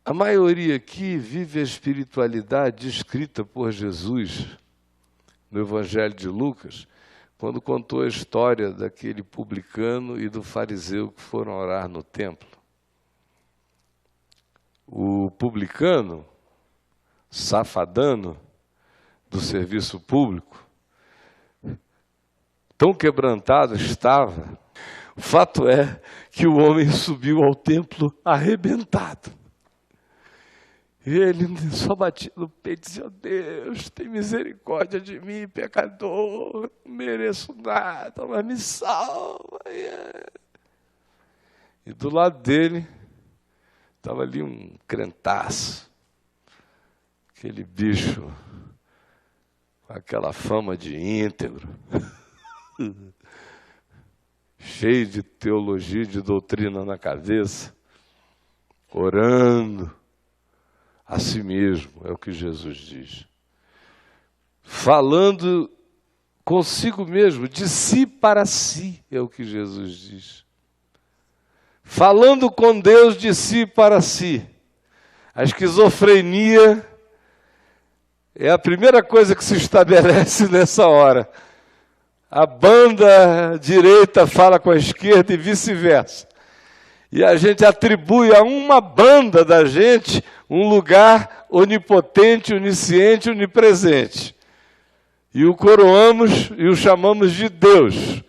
A maioria aqui vive a espiritualidade descrita por Jesus no Evangelho de Lucas, quando contou a história daquele publicano e do fariseu que foram orar no templo. O publicano, safadano do serviço público, tão quebrantado estava. O fato é que o homem subiu ao templo arrebentado. E ele só batia no peito e dizia: oh, Deus, tem misericórdia de mim, pecador, não mereço nada, mas me salva. E do lado dele estava ali um crentaço, aquele bicho com aquela fama de íntegro, cheio de teologia e de doutrina na cabeça, orando a si mesmo, é o que Jesus diz. Falando consigo mesmo, de si para si, é o que Jesus diz. Falando com Deus de si para si. A esquizofrenia é a primeira coisa que se estabelece nessa hora. A banda direita fala com a esquerda e vice-versa. E a gente atribui a uma banda da gente um lugar onipotente, onisciente, onipresente. E o coroamos e o chamamos de Deus.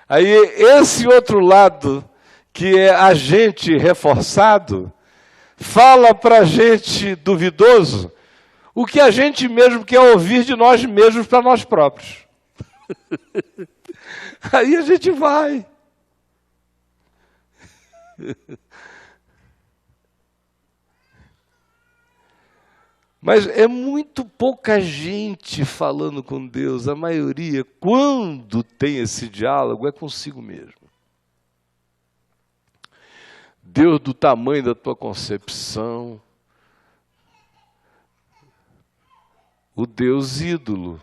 Aí esse outro lado, que é agente reforçado, fala para a gente duvidoso o que a gente mesmo quer ouvir de nós mesmos para nós próprios. Aí a gente vai. Mas é muito pouca gente falando com Deus. A maioria, quando tem esse diálogo, é consigo mesmo. Deus do tamanho da tua concepção, o Deus ídolo,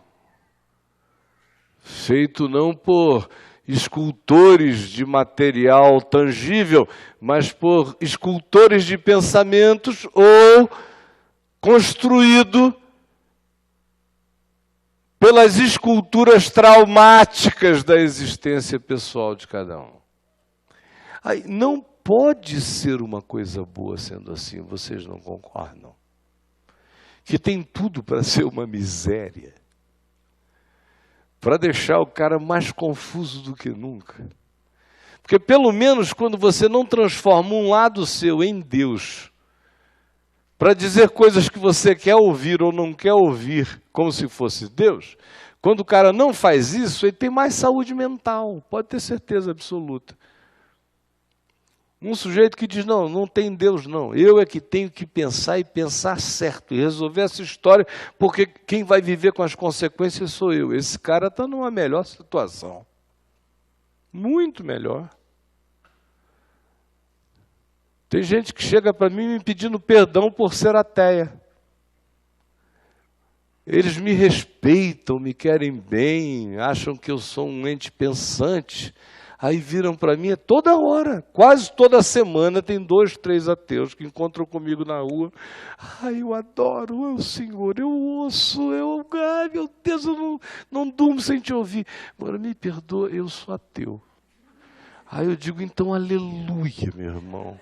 feito não por escultores de material tangível, mas por escultores de pensamentos, ou construído pelas esculturas traumáticas da existência pessoal de cada um. Aí, não pode ser uma coisa boa sendo assim, vocês não concordam? Que tem tudo para ser uma miséria, para deixar o cara mais confuso do que nunca. Porque pelo menos quando você não transforma um lado seu em Deus, para dizer coisas que você quer ouvir ou não quer ouvir, como se fosse Deus, quando o cara não faz isso, ele tem mais saúde mental, pode ter certeza absoluta. Um sujeito que diz: não, não tem Deus não, eu é que tenho que pensar e pensar certo, e resolver essa história, porque quem vai viver com as consequências sou eu. Esse cara está numa melhor situação, muito melhor. Tem gente que chega para mim me pedindo perdão por ser ateia. Eles me respeitam, me querem bem, acham que eu sou um ente pensante. Aí viram para mim toda hora, quase toda semana, tem 2, 3 ateus que encontram comigo na rua. Ai, eu adoro o Senhor, eu ouço, ai meu Deus, eu não durmo sem te ouvir. Agora me perdoa, eu sou ateu. Aí eu digo: então aleluia, meu irmão.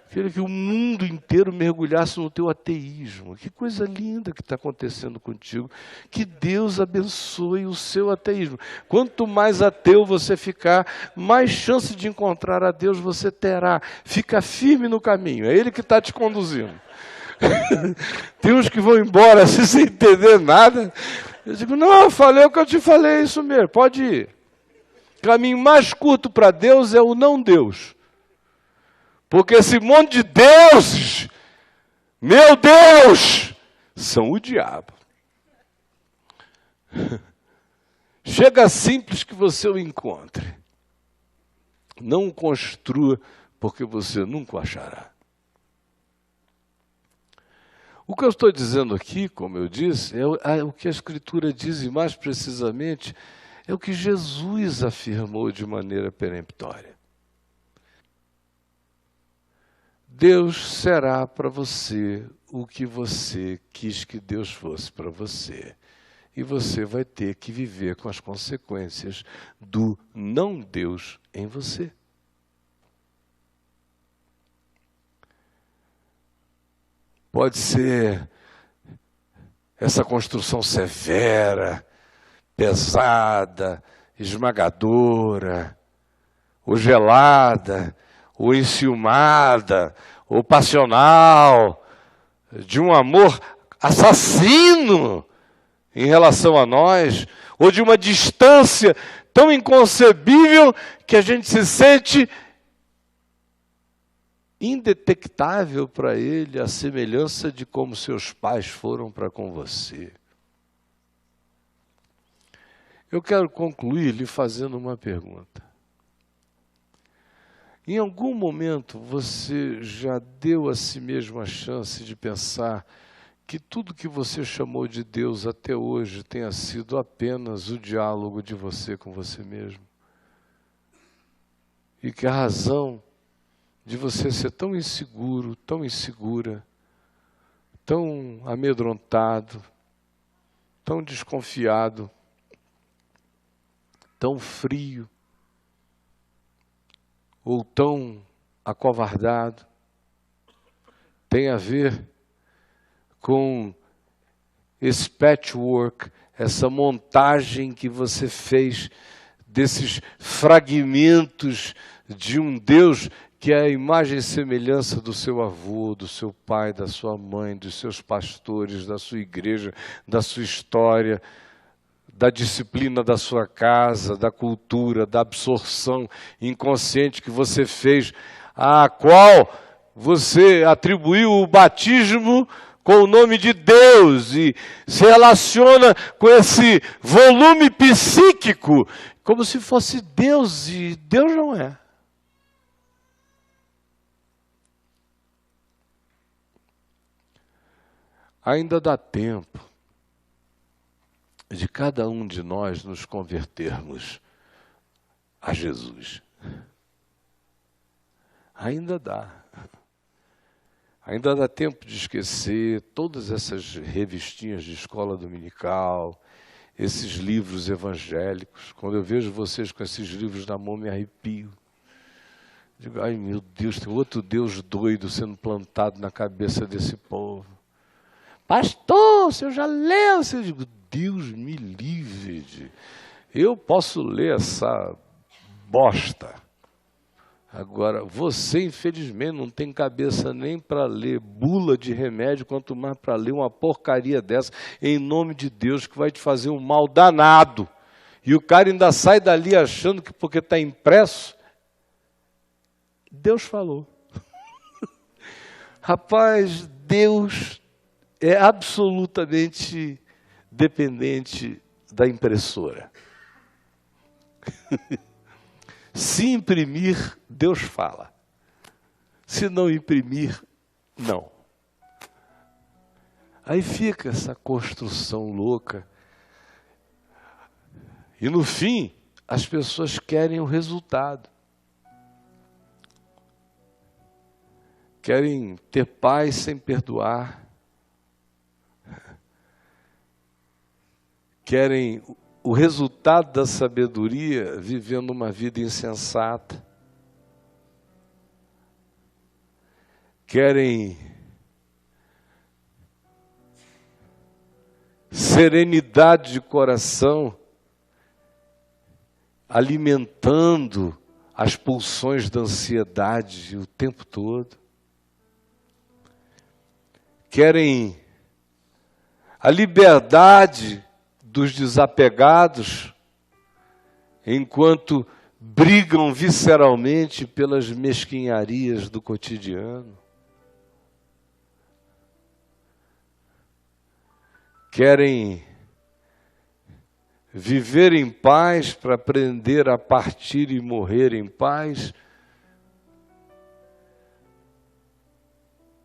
Queria que o mundo inteiro mergulhasse no teu ateísmo. Que coisa linda que está acontecendo contigo. Que Deus abençoe o seu ateísmo. Quanto mais ateu você ficar, mais chance de encontrar a Deus você terá. Fica firme no caminho, é Ele que está te conduzindo. Tem uns que vão embora assim, sem entender nada. Eu digo: não, eu falei o que eu te falei, é isso mesmo, pode ir. O caminho mais curto para Deus é o não Deus. Porque esse monte de deuses, meu Deus, são o diabo. Chega simples que você o encontre. Não o construa, porque você nunca o achará. O que eu estou dizendo aqui, como eu disse, é o que a Escritura diz, e mais precisamente, é o que Jesus afirmou de maneira peremptória. Deus será para você o que você quis que Deus fosse para você. E você vai ter que viver com as consequências do não Deus em você. Pode ser essa construção severa, pesada, esmagadora, ou gelada, ou enciumada, ou passional, de um amor assassino em relação a nós, ou de uma distância tão inconcebível que a gente se sente indetectável para ele, a semelhança de como seus pais foram para com você. Eu quero concluir lhe fazendo uma pergunta. Em algum momento você já deu a si mesmo a chance de pensar que tudo que você chamou de Deus até hoje tenha sido apenas o diálogo de você com você mesmo? E que a razão de você ser tão inseguro, tão insegura, tão amedrontado, tão desconfiado, tão frio, ou tão acovardado, tem a ver com esse patchwork, essa montagem que você fez desses fragmentos de um Deus que é a imagem e semelhança do seu avô, do seu pai, da sua mãe, dos seus pastores, da sua igreja, da sua história, da disciplina da sua casa, da cultura, da absorção inconsciente que você fez, à qual você atribuiu o batismo com o nome de Deus e se relaciona com esse volume psíquico como se fosse Deus, e Deus não é. Ainda dá tempo de cada um de nós nos convertermos a Jesus. Ainda dá. Ainda dá tempo de esquecer todas essas revistinhas de escola dominical, esses livros evangélicos. Quando eu vejo vocês com esses livros na mão, me arrepio. Digo, ai meu Deus, tem outro Deus doido sendo plantado na cabeça desse povo. Pastor, o senhor já leu? Eu digo, Deus me livre. Eu posso ler essa bosta. Agora, você, infelizmente, não tem cabeça nem para ler bula de remédio, quanto mais para ler uma porcaria dessa, em nome de Deus, que vai te fazer um mal danado. E o cara ainda sai dali achando que porque está impresso, Deus falou. Rapaz, Deus é absolutamente dependente da impressora. Se imprimir, Deus fala. Se não imprimir, não. Aí fica essa construção louca. E no fim, as pessoas querem o resultado. Querem ter paz sem perdoar. Querem o resultado da sabedoria vivendo uma vida insensata. Querem serenidade de coração, alimentando as pulsões da ansiedade o tempo todo. Querem a liberdade dos desapegados, enquanto brigam visceralmente pelas mesquinharias do cotidiano. Querem viver em paz para aprender a partir e morrer em paz,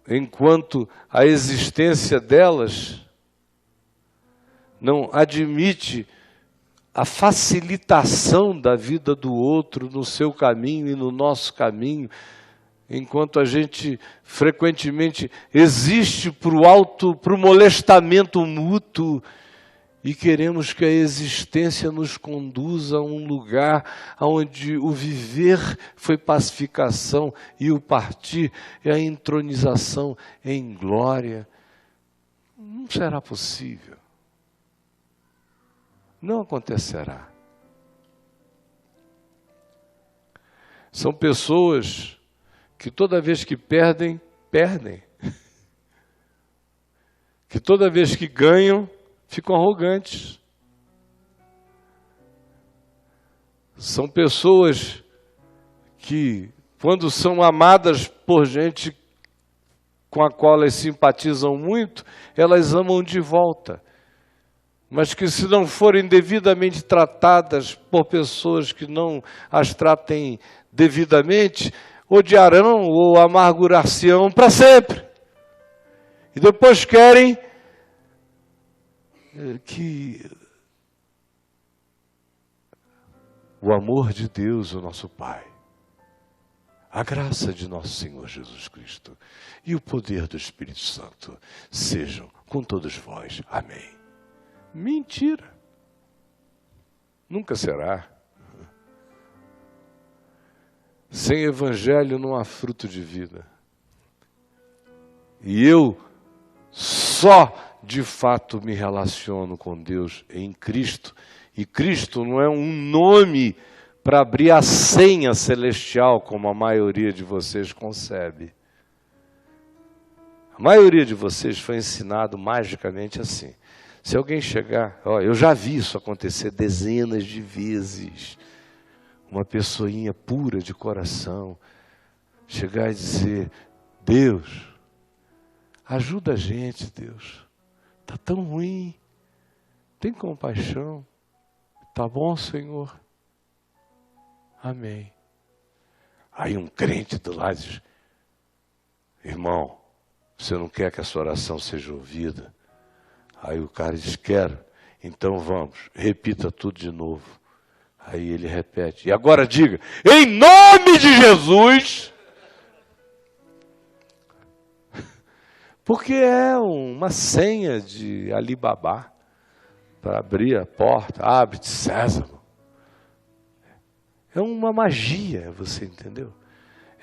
enquanto a existência delas não admite a facilitação da vida do outro no seu caminho e no nosso caminho, enquanto a gente frequentemente existe para o molestamento mútuo e queremos que a existência nos conduza a um lugar onde o viver foi pacificação e o partir é a entronização em glória. Não será possível. Não acontecerá. São pessoas que toda vez que perdem, perdem. Que toda vez que ganham, ficam arrogantes. São pessoas que, quando são amadas por gente com a qual elas simpatizam muito, elas amam de volta. Mas que, se não forem devidamente tratadas por pessoas que não as tratem devidamente, odiarão ou amargurar-se-ão para sempre. E depois querem que o amor de Deus, o nosso Pai, a graça de nosso Senhor Jesus Cristo e o poder do Espírito Santo sejam com todos vós. Amém. Mentira. Nunca será. Sem evangelho não há fruto de vida. E eu só de fato me relaciono com Deus em Cristo. E Cristo não é um nome para abrir a senha celestial, como a maioria de vocês concebe. A maioria de vocês foi ensinado magicamente assim. Se alguém chegar, eu já vi isso acontecer dezenas de vezes. Uma pessoinha pura de coração chegar e dizer: Deus, ajuda a gente, Deus. Está tão ruim. Tem compaixão. Tá bom, Senhor? Amém. Aí um crente do lado diz: irmão, você não quer que a sua oração seja ouvida? Aí o cara diz: quero. Então vamos, repita tudo de novo. Aí ele repete. E agora diga: em nome de Jesus. Porque é uma senha de Alibabá para abrir a porta. Abre-te, Sésamo. É uma magia, você entendeu?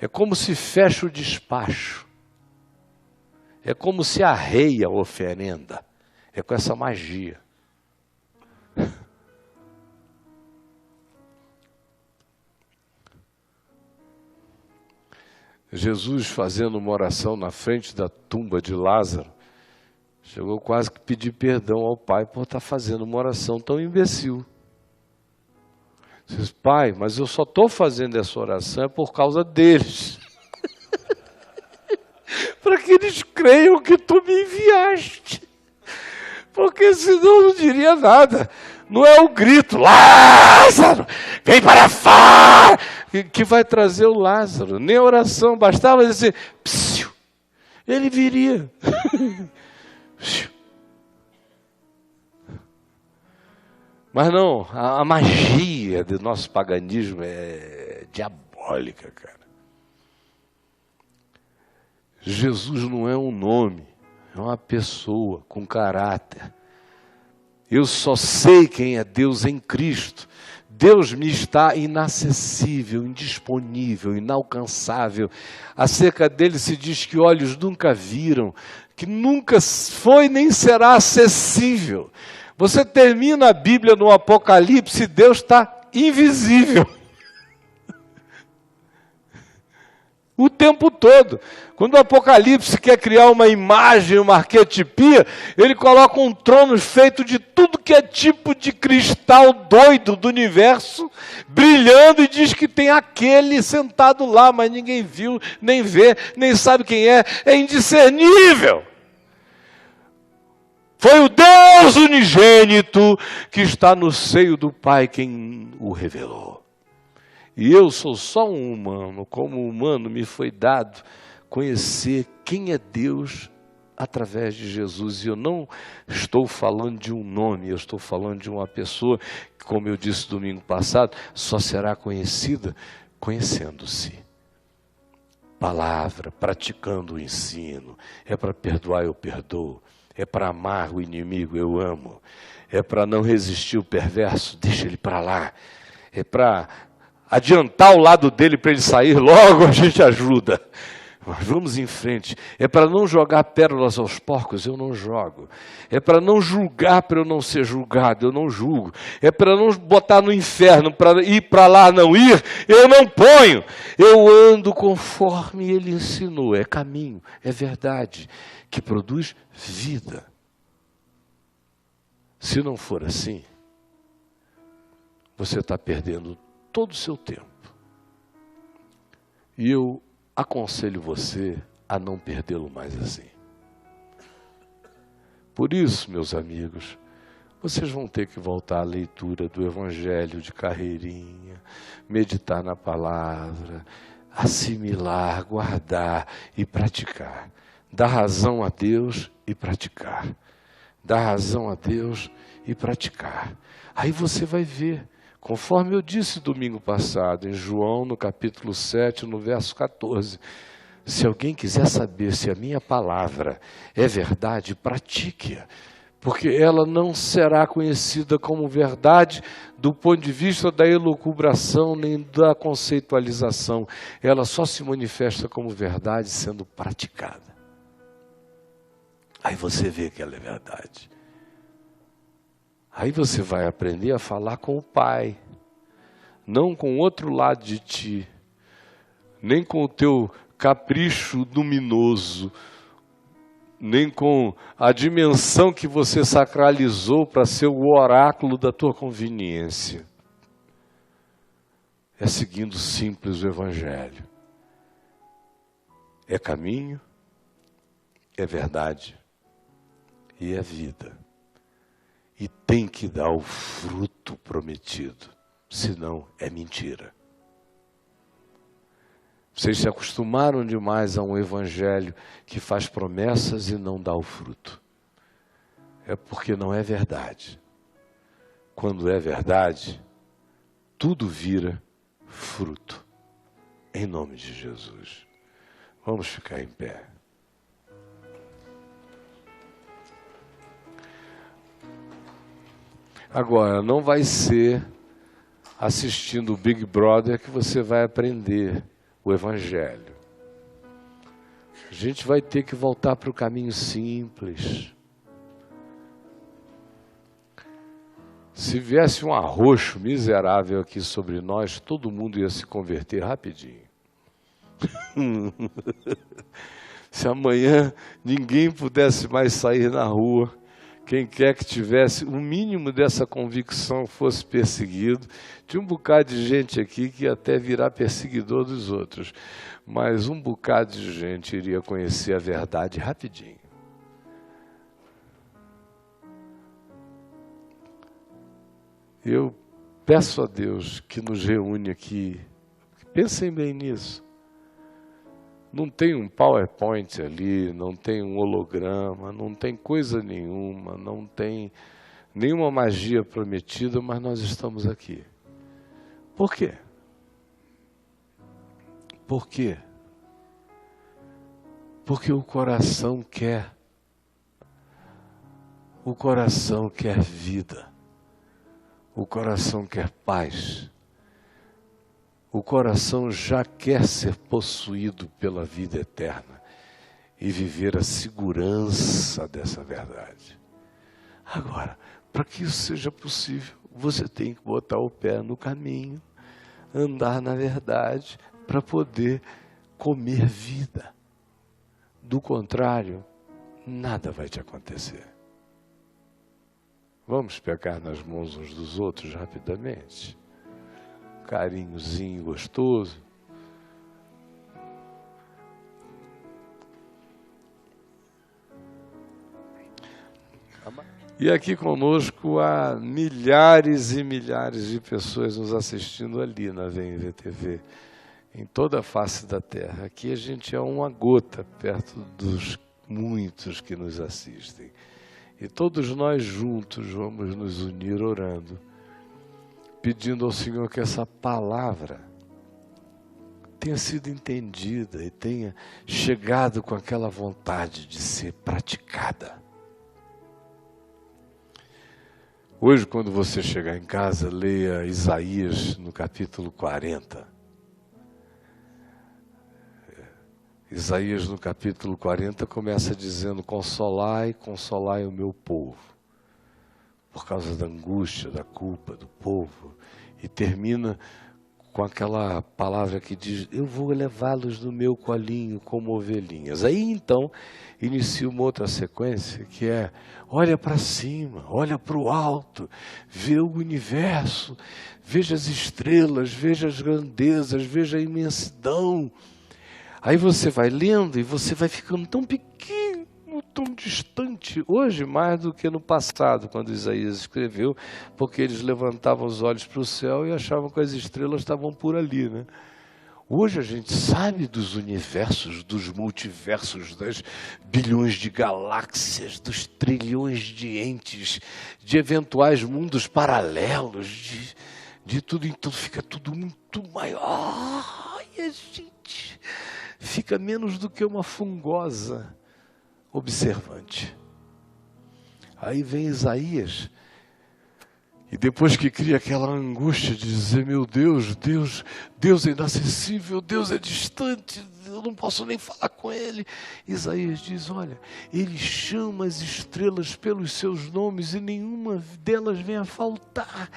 É como se fecha o despacho. É como se arreia a oferenda. É com essa magia. Jesus, fazendo uma oração na frente da tumba de Lázaro, chegou quase que a pedir perdão ao Pai por estar fazendo uma oração tão imbecil. Diz: Pai, mas eu só estou fazendo essa oração por causa deles. Para que eles creiam que tu me enviaste. Porque senão eu não diria nada. Não é o grito: Lázaro, vem para fora, que vai trazer o Lázaro. Nem a oração, bastava dizer psiu, ele viria. Mas não, a magia do nosso paganismo é diabólica, cara. Jesus não é um nome, é uma pessoa com caráter. Eu só sei quem é Deus em Cristo. Deus me está inacessível, indisponível, inalcançável. Acerca dele se diz que olhos nunca viram, que nunca foi nem será acessível. Você termina a Bíblia no Apocalipse e Deus está invisível. O tempo todo. Quando o Apocalipse quer criar uma imagem, uma arquetipia, ele coloca um trono feito de tudo que é tipo de cristal doido do universo, brilhando, e diz que tem aquele sentado lá, mas ninguém viu, nem vê, nem sabe quem é indiscernível. Foi o Deus unigênito que está no seio do Pai quem o revelou. E eu sou só um humano, como humano me foi dado conhecer quem é Deus através de Jesus. E eu não estou falando de um nome, eu estou falando de uma pessoa que, como eu disse domingo passado, só será conhecida conhecendo-se. palavra, praticando o ensino. É para perdoar, eu perdoo. É para amar o inimigo, eu amo. É para não resistir o perverso, deixa ele para lá. É para adiantar o lado dele para ele sair logo, a gente ajuda. Mas vamos em frente. É para não jogar pérolas aos porcos, eu não jogo. É para não julgar para eu não ser julgado, eu não julgo. É para não botar no inferno, para ir para lá não ir, eu não ponho. Eu ando conforme ele ensinou. É caminho, é verdade, que produz vida. Se não for assim, você está perdendo todo o seu tempo. E eu aconselho você a não perdê-lo mais assim. Por isso, meus amigos, vocês vão ter que voltar à leitura do Evangelho de carreirinha, meditar na palavra, assimilar, guardar e praticar. Dar razão a Deus e praticar. Dar razão a Deus e praticar. Aí você vai ver, conforme eu disse domingo passado, em João, no capítulo 7, no verso 14, se alguém quiser saber se a minha palavra é verdade, pratique-a, porque ela não será conhecida como verdade do ponto de vista da elucubração nem da conceitualização. Ela só se manifesta como verdade sendo praticada. Aí você vê que ela é verdade. Aí você vai aprender a falar com o Pai, não com o outro lado de ti, nem com o teu capricho luminoso, nem com a dimensão que você sacralizou para ser o oráculo da tua conveniência. É seguindo simples o Evangelho. É caminho, é verdade e é vida. E tem que dar o fruto prometido, senão é mentira. Vocês se acostumaram demais a um evangelho que faz promessas e não dá o fruto. É porque não é verdade. Quando é verdade, tudo vira fruto. Em nome de Jesus. Vamos ficar em pé. Agora, não vai ser assistindo o Big Brother que você vai aprender o Evangelho. A gente vai ter que voltar para o caminho simples. Se viesse um arroxo miserável aqui sobre nós, todo mundo ia se converter rapidinho. Se amanhã ninguém pudesse mais sair na rua, quem quer que tivesse o mínimo dessa convicção fosse perseguido. Tinha um bocado de gente aqui que ia até virar perseguidor dos outros. Mas um bocado de gente iria conhecer a verdade rapidinho. Eu peço a Deus que nos reúne aqui. Pensem bem nisso. Não tem um PowerPoint ali, não tem um holograma, não tem coisa nenhuma, não tem nenhuma magia prometida, mas nós estamos aqui. Por quê? Por quê? Porque o coração quer. O coração quer vida. O coração quer paz. O coração já quer ser possuído pela vida eterna e viver a segurança dessa verdade. Agora, para que isso seja possível, você tem que botar o pé no caminho, andar na verdade, para poder comer vida. Do contrário, nada vai te acontecer. Vamos pegar nas mãos uns dos outros rapidamente. Carinhozinho gostoso. E aqui conosco há milhares e milhares de pessoas nos assistindo ali na VMVTV, em toda a face da terra. Aqui a gente é uma gota perto dos muitos que nos assistem. E todos nós juntos vamos nos unir orando, pedindo ao Senhor que essa palavra tenha sido entendida e tenha chegado com aquela vontade de ser praticada. Hoje, quando você chegar em casa, leia Isaías no capítulo 40. Isaías no capítulo 40 começa dizendo: consolai, consolai o meu povo, por causa da angústia, da culpa do povo. E termina com aquela palavra que diz: eu vou levá-los no meu colinho como ovelhinhas. Aí então inicia uma outra sequência que é: olha para cima, olha para o alto, vê o universo, veja as estrelas, veja as grandezas, veja a imensidão. Aí você vai lendo e você vai ficando tão pequeno, tão distante, hoje mais do que no passado, quando Isaías escreveu, porque eles levantavam os olhos para o céu e achavam que as estrelas estavam por ali, né? Hoje a gente sabe dos universos, dos multiversos, das bilhões de galáxias, dos trilhões de entes, de eventuais mundos paralelos, de tudo, então fica tudo muito maior e a gente fica menos do que uma fungosa observante. Aí vem Isaías, e depois que cria aquela angústia de dizer: meu Deus, Deus é inacessível, Deus é distante, eu não posso nem falar com Ele. Isaías diz: olha, Ele chama as estrelas pelos seus nomes e nenhuma delas vem a faltar.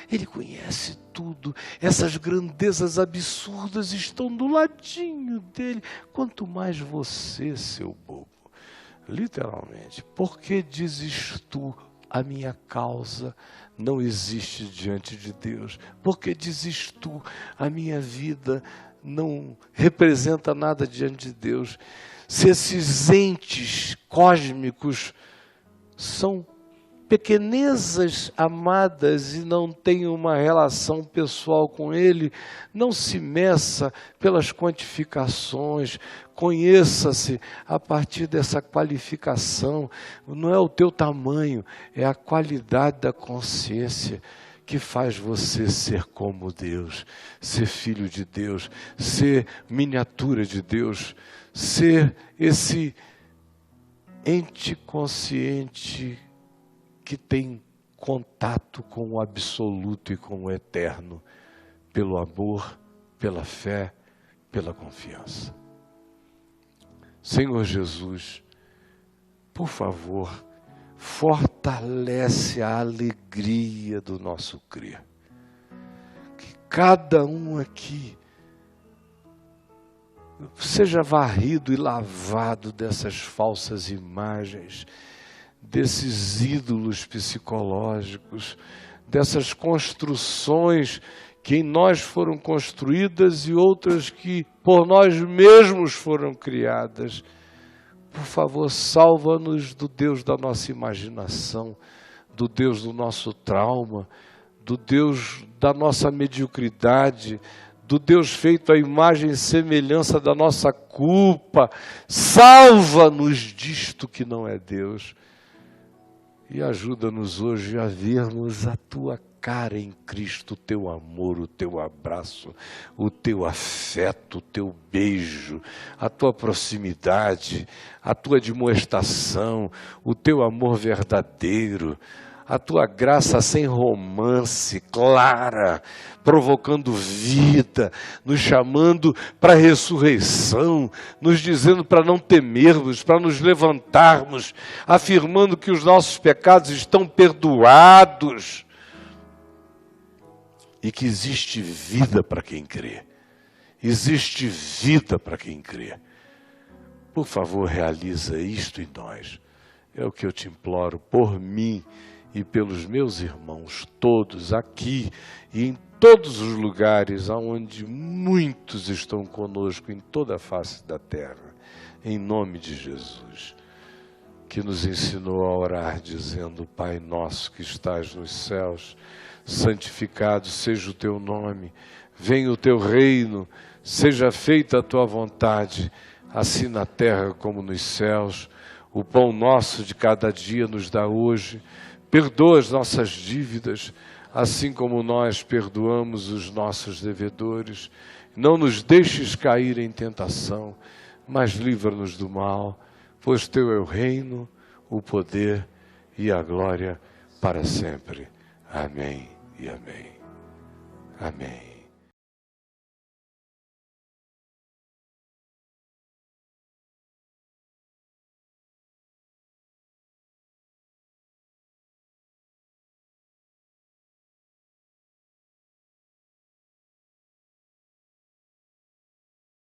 Ele conhece tudo, essas grandezas absurdas estão do ladinho dele. Quanto mais você, seu bobo, literalmente, por que dizes tu, a minha causa não existe diante de Deus? Por que dizes tu, a minha vida não representa nada diante de Deus? Se esses entes cósmicos são pequenezas amadas e não tem uma relação pessoal com Ele, não se meça pelas quantificações, conheça-se a partir dessa qualificação. Não é o teu tamanho, é a qualidade da consciência que faz você ser como Deus, ser filho de Deus, ser miniatura de Deus, ser esse ente consciente que tem contato com o absoluto e com o eterno, pelo amor, pela fé, pela confiança. Senhor Jesus, por favor, fortalece a alegria do nosso crer. Que cada um aqui seja varrido e lavado dessas falsas imagens, desses ídolos psicológicos, dessas construções que em nós foram construídas e outras que por nós mesmos foram criadas. Por favor, salva-nos do Deus da nossa imaginação, do Deus do nosso trauma, do Deus da nossa mediocridade, do Deus feito à imagem e semelhança da nossa culpa. Salva-nos disto que não é Deus. E ajuda-nos hoje a vermos a Tua cara em Cristo, o Teu amor, o Teu abraço, o Teu afeto, o Teu beijo, a Tua proximidade, a Tua demonstração, o Teu amor verdadeiro, a Tua graça sem romance, clara, provocando vida, nos chamando para a ressurreição, nos dizendo para não temermos, para nos levantarmos, afirmando que os nossos pecados estão perdoados e que existe vida para quem crê. Existe vida para quem crê. Por favor, realiza isto em nós. É o que eu te imploro por mim e pelos meus irmãos, todos aqui e em todos os lugares onde muitos estão conosco em toda a face da terra, em nome de Jesus, que nos ensinou a orar dizendo: Pai nosso que estás nos céus, santificado seja o teu nome, venha o teu reino, seja feita a tua vontade, assim na terra como nos céus. O pão nosso de cada dia nos dá hoje. Perdoa as nossas dívidas, assim como nós perdoamos os nossos devedores. Não nos deixes cair em tentação, mas livra-nos do mal, pois teu é o reino, o poder e a glória para sempre. Amém e amém. Amém.